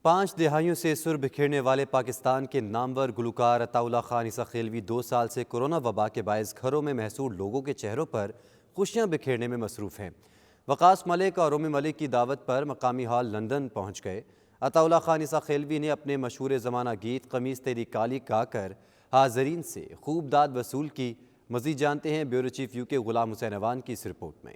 5 دہائیوں سے سر بکھیرنے والے پاکستان کے نامور گلوکار عطا اللہ خان عیسیٰ خیلوی 2 سال سے کورونا وبا کے باعث گھروں میں محصور لوگوں کے چہروں پر خوشیاں بکھیرنے میں مصروف ہیں۔ وقاص ملک اور رومی ملک کی دعوت پر مقامی ہال لندن پہنچ گئے۔ عطا اللہ خان عیسیٰ خیلوی نے اپنے مشہور زمانہ گیت قمیص تیری کالی گا کر حاضرین سے خوب داد وصول کی۔ مزید جانتے ہیں بیورو چیف UK غلام حسین اوان کی اس رپورٹ میں۔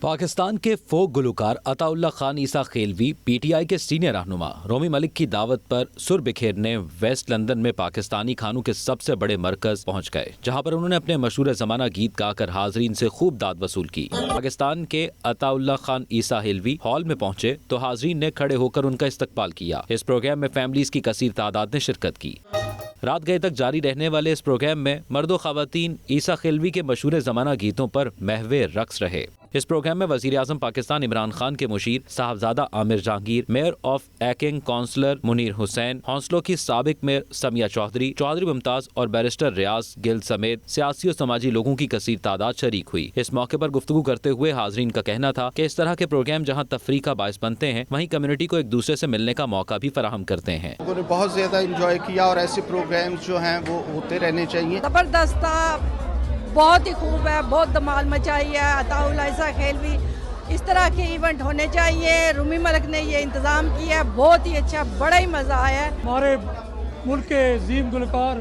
پاکستان کے فوک گلوکار عطا اللہ خان عیسیٰ خیلوی PTI کے سینئر رہنما رومی ملک کی دعوت پر سر بکھیرنے ویسٹ لندن میں پاکستانی کھانوں کے سب سے بڑے مرکز پہنچ گئے، جہاں پر انہوں نے اپنے مشہور زمانہ گیت گا کر حاضرین سے خوب داد وصول کی۔ پاکستان کے عطا اللہ خان عیسیٰ خیلوی ہال میں پہنچے تو حاضرین نے کھڑے ہو کر ان کا استقبال کیا۔ اس پروگرام میں فیملیز کی کثیر تعداد نے شرکت کی۔ رات گئے تک جاری رہنے والے اس پروگرام میں مرد و خواتین عیسیٰ خیلوی کے مشہور زمانہ گیتوں پر محو رقص رہے۔ اس پروگرام میں وزیر اعظم پاکستان عمران خان کے مشیر Sahibzada Amir Jahangir, mayor of Ealing councillor Munir Hussain, ہونسلوں کی سابق میئر سمیہ چودھری ممتاز اور بیرسٹر ریاض گل سمیت سیاسی و سماجی لوگوں کی کثیر تعداد شریک ہوئی۔ اس موقع پر گفتگو کرتے ہوئے حاضرین کا کہنا تھا کہ اس طرح کے پروگرام جہاں تفریح کا باعث بنتے ہیں، وہیں کمیونٹی کو ایک دوسرے سے ملنے کا موقع بھی فراہم کرتے ہیں۔ لوگوں نے بہت زیادہ انجوائے کیا اور ایسے پروگرامز جو ہیں وہ ہوتے رہنے چاہیے۔ زبردست تھا، بہت ہی خوب ہے، بہت دمال مچائی ہے۔ عطا اللہ عیسیٰ خیلوی اس طرح کے ایونٹ ہونے چاہیے۔ رومی ملک نے یہ انتظام کیا ہے، بہت ہی اچھا، بڑا ہی مزہ آیا ہے۔ ہمارے ملک کے عظیم گلوکار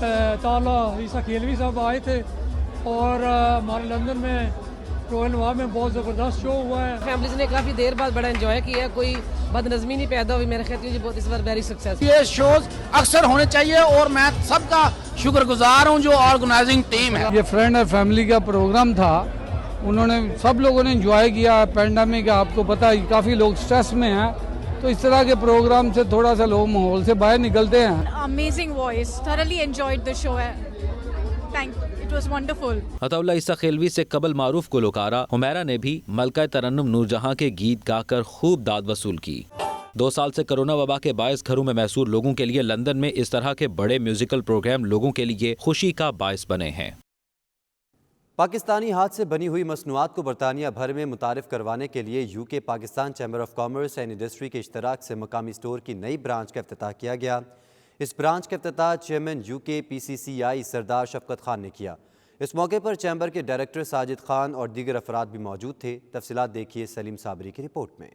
عطا اللہ عیسیٰ خیلوی صاحب آئے تھے اور ہمارے لندن میں رویل نوا میں بہت زبردست شو ہوا ہے۔ فیملیز نے کافی دیر بعد بڑا انجوائے کیا، کوئی بد نظمی نہیں پیدا ہوئی۔ میرے خیال میں بہت اس بار ویری سکسیس۔ یہ شوز اکثر ہونے چاہیے اور میں سب کا شکر گزار ہوں جو آرگنائزنگ ٹیم ہے۔ یہ فرینڈ اور فیملی کا پروگرام تھا، انہوں نے سب لوگوں نے انجوائے کیا۔ پینڈیمک آپ کو پتہ ہے کافی لوگ سٹریس میں ہیں، تو اس طرح کے پروگرام سے تھوڑا سا لوگ ماحول سے باہر نکلتے ہیں۔ Amazing voice, thoroughly enjoyed the show. Thank you. It was wonderful. عطا اللہ عیسیٰ خیلوی سے قبل معروف گلوکارہ حمیرہ نے بھی ملکہ ترنم نور جہاں کے گیت گا کر خوب داد وصول کی۔ 2 سال سے کرونا وبا کے باعث گھروں میں محصور لوگوں کے لیے لندن میں اس طرح کے بڑے میوزیکل پروگرام لوگوں کے لیے خوشی کا باعث بنے ہیں۔ پاکستانی ہاتھ سے بنی ہوئی مصنوعات کو برطانیہ بھر میں متعارف کروانے کے لیے UK Pakistan chamber of commerce and industry کے اشتراک سے مقامی اسٹور کی نئی برانچ کا افتتاح کیا گیا۔ اس برانچ کا افتتاح چیئرمین UK PCCI سردار شفقت خان نے کیا۔ اس موقع پر چیمبر کے ڈائریکٹر ساجد خان اور دیگر افراد بھی موجود تھے۔ تفصیلات دیکھیے سلیم صابری کی رپورٹ میں۔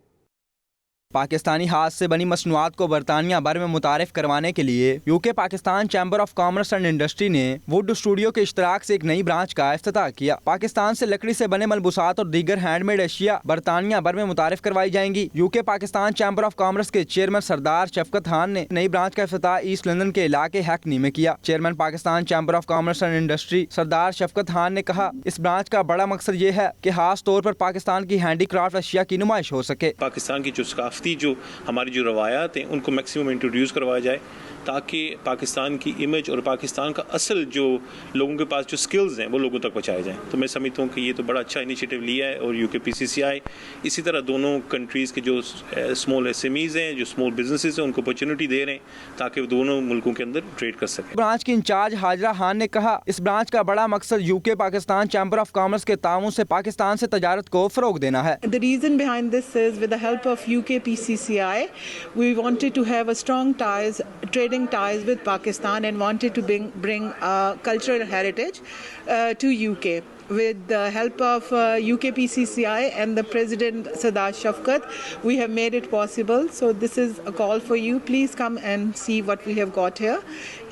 پاکستانی ہاتھ سے بنی مصنوعات کو برطانیہ بھر میں متعارف کروانے کے لیے UK Pakistan chamber of commerce and industry نے ووڈ اسٹوڈیو کے اشتراک سے ایک نئی برانچ کا افتتاح کیا۔ پاکستان سے لکڑی سے بنے ملبوسات اور دیگر ہینڈ میڈ اشیاء برطانیہ بھر میں متعارف کروائی جائیں گی۔ UK Pakistan chamber of commerce کے چیئرمین سردار شفقت خان نے نئی برانچ کا افتتاح ایسٹ لندن کے علاقے ہیکنی میں کیا۔ Chairman Pakistan chamber of commerce and industry سردار شفقت خان نے کہا، اس برانچ کا بڑا مقصد یہ ہے کہ خاص طور پر پاکستان کی ہینڈی کرافٹ اشیاء کی نمائش ہو سکے۔ پاکستان کی جو ثقافتی ہماری جو روایات ہیں ان کو میکسیمم انٹروڈیوس کروایا جائے، تاکہ پاکستان کی امیج اور پاکستان کا اصل جو لوگوں کے پاس جو سکلز ہیں وہ لوگوں تک پہنچائے جائیں۔ تو میں سمجھتا ہوں کہ یہ تو بڑا اچھا انیشیٹو لیا ہے، اور UK PCCI اسی طرح دونوں کنٹریز کے جو اسمال SMEs ہیں، جو اسمال بزنسز ہیں، ان کو اپرچونٹی دے رہے ہیں تاکہ وہ دونوں ملکوں کے اندر ٹریڈ کر سکیں۔ برانچ کی انچارج حاجرہ خان نے کہا، اس برانچ کا بڑا مقصد UK Pakistan chamber of commerce کے تعاون سے پاکستان سے تجارت کو فروغ دینا ہے۔ The reason behind this is with the help of UK PCCI, we wanted to have a strong trading ties with Pakistan and wanted to bring cultural heritage to UK. With the help of UK PCCI and the President Sardar Shafqat, we have made it possible. So this is a call for you. Please come and see what we have got here,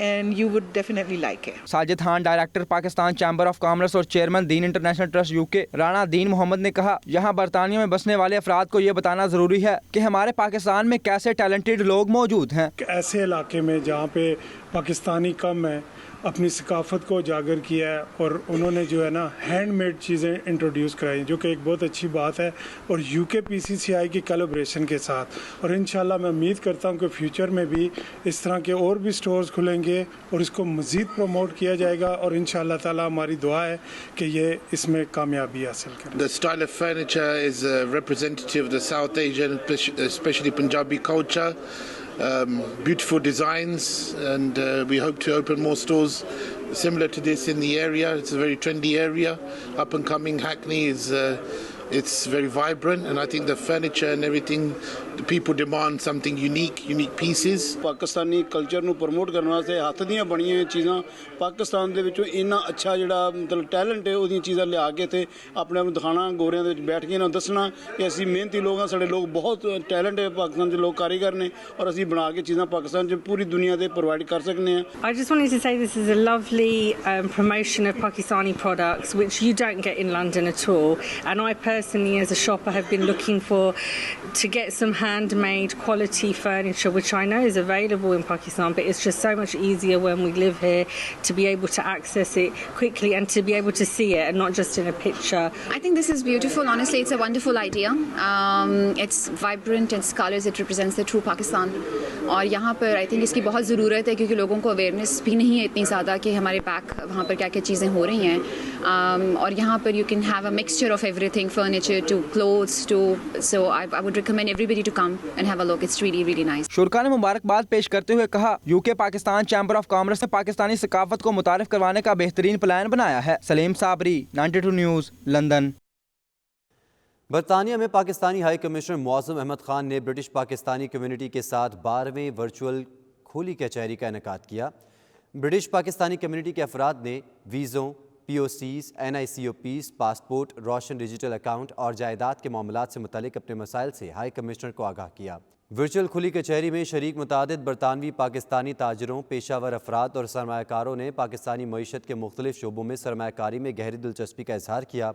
and you would definitely like it. Sajid Khan director Pakistan chamber of commerce اور chairman دین international trust UK Rana دین محمد نے کہا، یہاں برطانیہ میں بسنے والے افراد کو یہ بتانا ضروری ہے کہ ہمارے پاکستان میں کیسے ٹیلنٹڈ لوگ موجود ہیں۔ ایسے علاقے میں جہاں پہ پاکستانی کم ہے، اپنی ثقافت کو اجاگر کیا ہے اور انہوں نے جو ہے نا ہینڈ میڈ چیزیں انٹروڈیوس کرائی، جو کہ ایک بہت اچھی بات ہے، اور UK PCCI کی کولیبریشن کے ساتھ۔ اور انشاءاللہ میں امید کرتا ہوں کہ فیوچر میں بھی اس طرح کے اور بھی سٹورز کھلیں گے اور اس کو مزید پروموٹ کیا جائے گا، اور انشاءاللہ تعالی ہماری دعا ہے کہ یہ اس میں کامیابی حاصل کرے۔ The style of furniture is representative of the South Asian, especially Punjabi culture. Beautiful designs, and we hope to open more stores similar to this in the area. It's a very trendy area. Up and coming Hackney is It's very vibrant, and I think the furniture and everything, the people demand something unique pieces. Pakistani culture ਨੂੰ promote ਕਰਨ ਵਾਸਤੇ ਹੱਥ ਦੀਆਂ ਬਣੀਆਂ ਚੀਜ਼ਾਂ ਪਾਕਿਸਤਾਨ ਦੇ ਵਿੱਚੋਂ ਇੰਨਾ ਅੱਛਾ ਜਿਹੜਾ ਮਤਲਬ ਟੈਲੈਂਟ ਹੈ ਉਹਦੀਆਂ ਚੀਜ਼ਾਂ ਲਿਆ ਕੇ ਤੇ ਆਪਣੇ ਆਪ ਨੂੰ ਦਿਖਾਣਾ, ਗੋਰਿਆਂ ਦੇ ਵਿੱਚ ਬੈਠ ਕੇ ਇਹਨਾਂ ਨੂੰ ਦੱਸਣਾ ਕਿ ਅਸੀਂ ਮਿਹਨਤੀ ਲੋਕ ਹਾਂ, ਸਾਡੇ ਲੋਕ ਬਹੁਤ ਟੈਲੈਂਟ ਹੈ, ਪਾਕਿਸਤਾਨ ਦੇ ਲੋਕ ਕਾਰੀਗਰ ਨੇ ਔਰ ਅਸੀਂ ਬਣਾ ਕੇ ਚੀਜ਼ਾਂ ਪਾਕਿਸਤਾਨ 'ਚ ਪੂਰੀ ਦੁਨੀਆ ਤੇ ਪ੍ਰੋਵਾਈਡ ਕਰ ਸਕਨੇ ਹਾਂ. I just wanted to say this is a lovely promotion of Pakistani products which you don't get in London at all, and I personally as a shopper have been looking to get some handmade quality furniture which I know is available in Pakistan, but it's just so much easier when we live here to be able to access it quickly and to be able to see it and not just in a picture. I think this is beautiful. Honestly, it's a wonderful idea. It's vibrant, it's colors, it represents the true Pakistan. اور یہاں پر I think اس کی بہت ضرورت ہے کیونکہ لوگوں کو awareness بھی نہیں ہے اتنی زیادہ کہ ہمارے پیک وہاں پر کیا کیا چیزیں ہو رہی ہیں. اور یہاں پر you can have a mixture of everything, furniture to clothes too, so I would recommend everybody to come and have a look. It's really really nice. شرکا نے مبارکباد پیش کرتے ہوئے کہا یو کے پاکستان چیمبر آف کامرس نے پاکستانی ثقافت کو متعارف کروانے کا بہترین پلان بنایا ہے. سلیم صابری, 92 نیوز, لندن. برطانیہ میں پاکستانی ہائی کمشنر معظم احمد خان نے برٹش پاکستانی کمیونٹی کے ساتھ 12ویں ورچوئل کھلی کچہری کا انعقاد کیا. برٹش پاکستانی کمیونٹی کے افراد نے ویزوں, POCs, NICOPs, پاسپورٹ, روشن ڈیجیٹل اکاؤنٹ اور جائیداد کے معاملات سے متعلق اپنے مسائل سے ہائی کمشنر کو آگاہ کیا. ورچوئل کھلی کچہری میں شریک متعدد برطانوی پاکستانی تاجروں, پیشہ ور افراد اور سرمایہ کاروں نے پاکستانی معیشت کے مختلف شعبوں میں سرمایہ کاری میں گہری دلچسپی کا اظہار کیا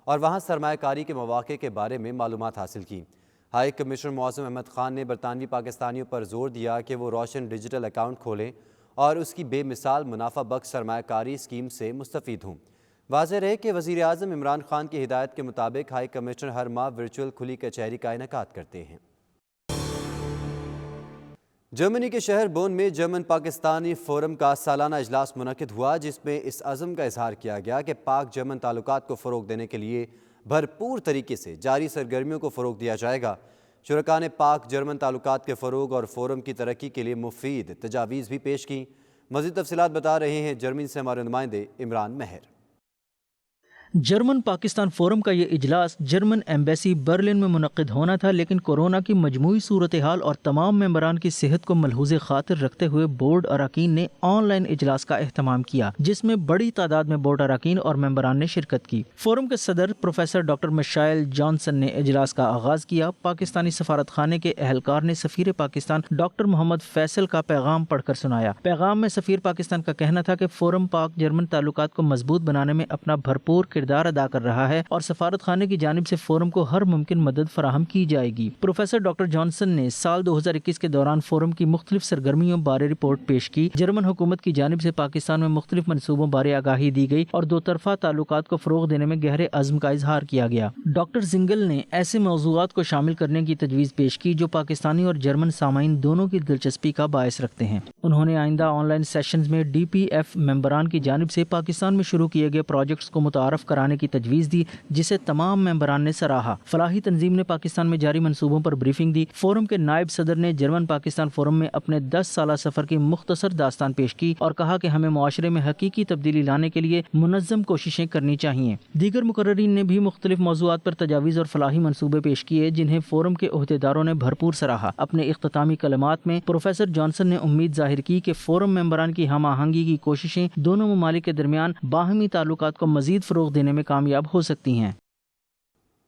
اور وہاں سرمایہ کاری کے مواقع کے بارے میں معلومات حاصل کی. ہائی کمشنر معظم احمد خان نے برطانوی پاکستانیوں پر زور دیا کہ وہ روشن ڈیجیٹل اکاؤنٹ کھولیں اور اس کی بے مثال منافع بخش سرمایہ کاری اسکیم سے مستفید ہوں. واضح رہے کہ وزیر اعظم عمران خان کی ہدایت کے مطابق ہائی کمشنر ہر ماہ ورچوئل کھلی کچہری کا انعقاد کرتے ہیں. جرمنی کے شہر بون میں جرمن پاکستانی فورم کا سالانہ اجلاس منعقد ہوا جس میں اس عزم کا اظہار کیا گیا کہ پاک جرمن تعلقات کو فروغ دینے کے لیے بھرپور طریقے سے جاری سرگرمیوں کو فروغ دیا جائے گا. شرکاء نے پاک جرمن تعلقات کے فروغ اور فورم کی ترقی کے لیے مفید تجاویز بھی پیش کی. مزید تفصیلات بتا رہے ہیں جرمنی سے ہمارے نمائندے عمران مہر. جرمن پاکستان فورم کا یہ اجلاس جرمن ایمبیسی برلن میں منعقد ہونا تھا، لیکن کورونا کی مجموعی صورتحال اور تمام ممبران کی صحت کو ملحوظ خاطر رکھتے ہوئے بورڈ اراکین نے آن لائن اجلاس کا اہتمام کیا، جس میں بڑی تعداد میں بورڈ اراکین اور ممبران نے شرکت کی. فورم کے صدر پروفیسر ڈاکٹر مشائل جانسن نے اجلاس کا آغاز کیا. پاکستانی سفارت خانے کے اہلکار نے سفیر پاکستان ڈاکٹر محمد فیصل کا پیغام پڑھ کر سنایا. پیغام میں سفیر پاکستان کا کہنا تھا کہ فورم پاک جرمن تعلقات کو مضبوط بنانے میں اپنا بھرپور کردار ادا کر رہا ہے اور سفارت خانے کی جانب سے فورم کو ہر ممکن مدد فراہم کی جائے گی. پروفیسر ڈاکٹر جانسن نے سال 2021 کے دوران فورم کی مختلف سرگرمیوں بارے رپورٹ پیش کی. جرمن حکومت کی جانب سے پاکستان میں مختلف منصوبوں بارے آگاہی دی گئی اور دو طرفہ تعلقات کو فروغ دینے میں گہرے عزم کا اظہار کیا گیا. ڈاکٹر زنگل نے ایسے موضوعات کو شامل کرنے کی تجویز پیش کی جو پاکستانی اور جرمن سامعین دونوں کی دلچسپی کا باعث رکھتے ہیں. انہوں نے آئندہ آن لائن سیشنز میں DPF ممبران کی جانب سے پاکستان میں شروع کیے گئے پروجیکٹس کو متعارف کرانے کی تجویز دی، جسے تمام ممبران نے سراہا. فلاحی تنظیم نے پاکستان میں جاری منصوبوں پر بریفنگ دی. فورم کے نائب صدر نے جرمن پاکستان فورم میں اپنے 10 سالہ سفر کی مختصر داستان پیش کی اور کہا کہ ہمیں معاشرے میں حقیقی تبدیلی لانے کے لیے منظم کوششیں کرنی چاہیے. دیگر مقررین نے بھی مختلف موضوعات پر تجاویز اور فلاحی منصوبے پیش کیے جنہیں فورم کے عہدیداروں نے بھرپور سراہا. اپنے اختتامی کلمات میں پروفیسر جانسن نے امید ظاہر کی کہ فورم ممبران کی ہم آہنگی کی کوششیں دونوں ممالک کے درمیان باہمی تعلقات کو مزید فروغ دینے میں کامیاب ہو سکتی ہیں.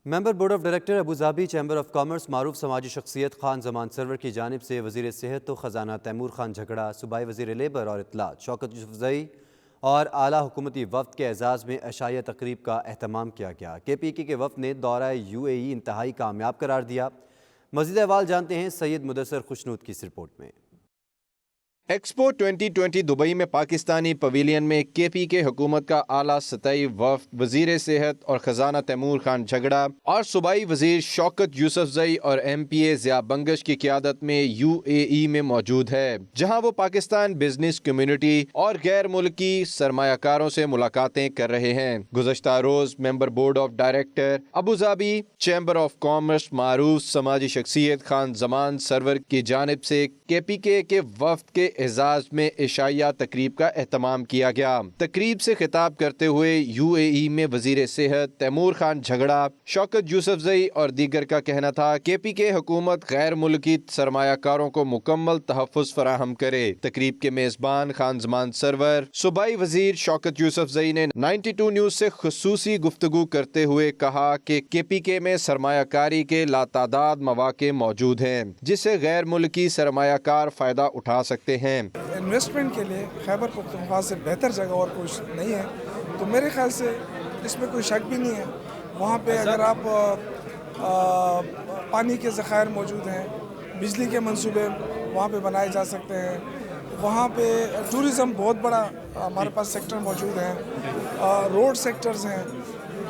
ممبر board of director Abu Dhabi chamber of commerce معروف سماجی شخصیت خان زمان سرور کی جانب سے وزیر صحت و خزانہ تیمور خان جھگڑا، صوبائی وزیر لیبر اور اطلاعات شوکت یوسفزئی اور اعلیٰ حکومتی وفد کے اعزاز میں عشائیہ تقریب کا اہتمام کیا گیا. KPK کے وفد نے دورہ UAE انتہائی کامیاب قرار دیا. مزید احوال جانتے ہیں سید مدثر خوشنود کی اس رپورٹ میں. ایکسپو 2020 دبئی میں پاکستانی پویلین میں KPK حکومت کا اعلیٰ سطحی وفد وزیر صحت اور خزانہ تیمور خان جھگڑا اور صوبائی وزیر شوکت یوسفزئی اور MPA ضیاء بنگش کی قیادت میں UAE میں موجود ہے، جہاں وہ پاکستان بزنس کمیونٹی اور غیر ملکی سرمایہ کاروں سے ملاقاتیں کر رہے ہیں. گزشتہ روز member board of director Abu Dhabi chamber of commerce معروف سماجی شخصیت خان زمان سرور کی جانب سے KPK کے وفد کے اعزاز میں عشائیہ تقریب کا اہتمام کیا گیا۔ تقریب سے خطاب کرتے ہوئے UAE میں وزیر صحت تیمور خان جھگڑا، شوکت یوسفزئی اور دیگر کا کہنا تھا کہ PK حکومت غیر ملکی سرمایہ کاروں کو مکمل تحفظ فراہم کرے۔ تقریب کے میزبان خان زمان سرور صوبائی وزیر شوکت یوسفزئی نے 92 نیوز سے خصوصی گفتگو کرتے ہوئے کہا کہ KPK میں سرمایہ کاری کے لاتعداد مواقع موجود ہیں جس سے غیر ملکی سرمایہ کار فائدہ اٹھا سکتے ہیں۔ انویسٹمنٹ کے لیے خیبر پختونخوا سے بہتر جگہ اور کچھ نہیں ہے، تو میرے خیال سے اس میں کوئی شک بھی نہیں ہے۔ وہاں پہ اگر آپ پانی کے ذخائر موجود ہیں، بجلی کے منصوبے وہاں پہ بنائے جا سکتے ہیں، وہاں پہ ٹورزم بہت بڑا ہمارے پاس سیکٹر موجود ہیں، روڈ سیکٹرز ہیں،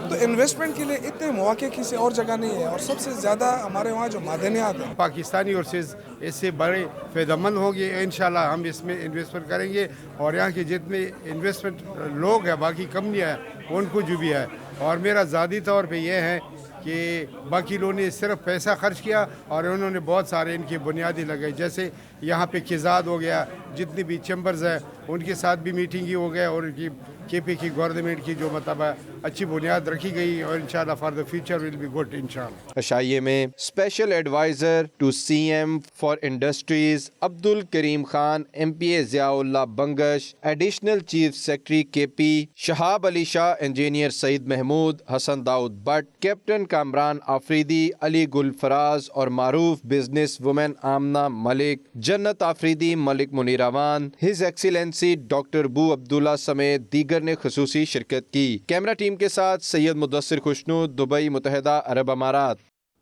تو انویسٹمنٹ کے لیے اتنے مواقع کسی اور جگہ نہیں ہے، اور سب سے زیادہ ہمارے وہاں جو معدنیات ہیں پاکستانی اور اس سے بڑے فائدہ مند ہوں گے۔ انشاءاللہ ہم اس میں انویسٹمنٹ کریں گے، اور یہاں کے جتنے انویسٹمنٹ لوگ ہیں، باقی کمپنیاں ہیں، ان کو جو بھی ہے، اور میرا ذاتی طور پہ یہ ہے کہ باقی لوگوں نے صرف پیسہ خرچ کیا اور انہوں نے بہت سارے ان کی بنیادی لگائی، جیسے یہاں پہ کزاد ہو گیا، جتنی بھی چیمبرز ہیں ان کے ساتھ بھی میٹنگ ہی ہو گیا، اور ان کی KP کی گورنمنٹ کی جو مطلب اچھی بنیاد رکھی گئی، اور انشاءاللہ for the future will be good انشاءاللہ۔ عشائیے میں special adviser to CM for industries Abdul Karim Khan, MPA Zia Ullah Bangash, additional chief secretary KP Shahab Ali Shah, engineer Saeed Mahmood, Hassan Dawood Butt, captain Kamran Afridi, Ali Gul Faraz اور معروف business woman Amna Malik, Jannat Afridi, Malik Munir Awan, his excellency doctor Bu Abdullah سمیت دیگر نے خصوصی شرکت کی۔ کیمرہ ٹیم کے ساتھ سید مدثر خوشنود، دبئی، متحدہ عرب امارات۔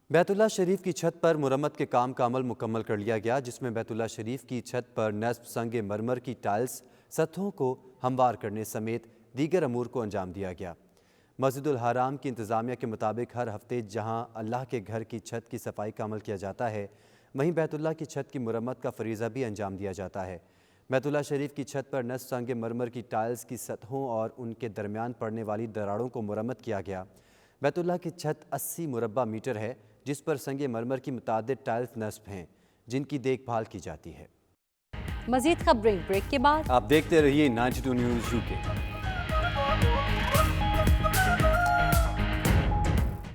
بیت اللہ شریف کی چھت پر مرمت کے کام کا عمل مکمل کر لیا گیا، جس میں بیت اللہ شریف کی چھت پر نصب سنگ مرمر کی ٹائلز، سطحوں کو ہموار کرنے سمیت دیگر امور کو انجام دیا گیا۔ مسجد الحرام کی انتظامیہ کے مطابق ہر ہفتے جہاں اللہ کے گھر کی چھت کی صفائی کا عمل کیا جاتا ہے، وہیں بیت اللہ کی چھت کی مرمت کا فریضہ بھی انجام دیا جاتا ہے۔ بیت اللہ شریف کی چھت پر نصب سنگ مرمر کی ٹائلز کی سطحوں اور ان کے درمیان پڑنے والی دراڑوں کو مرمت کیا گیا۔ بیت اللہ کی چھت 80 مربع میٹر ہے، جس پر سنگ مرمر کی متعدد ٹائلز نصب ہیں، جن کی دیکھ بھال کی جاتی ہے۔ مزید خبریں بریک کے بعد۔ آپ دیکھتے رہیے 92 نیوز UK۔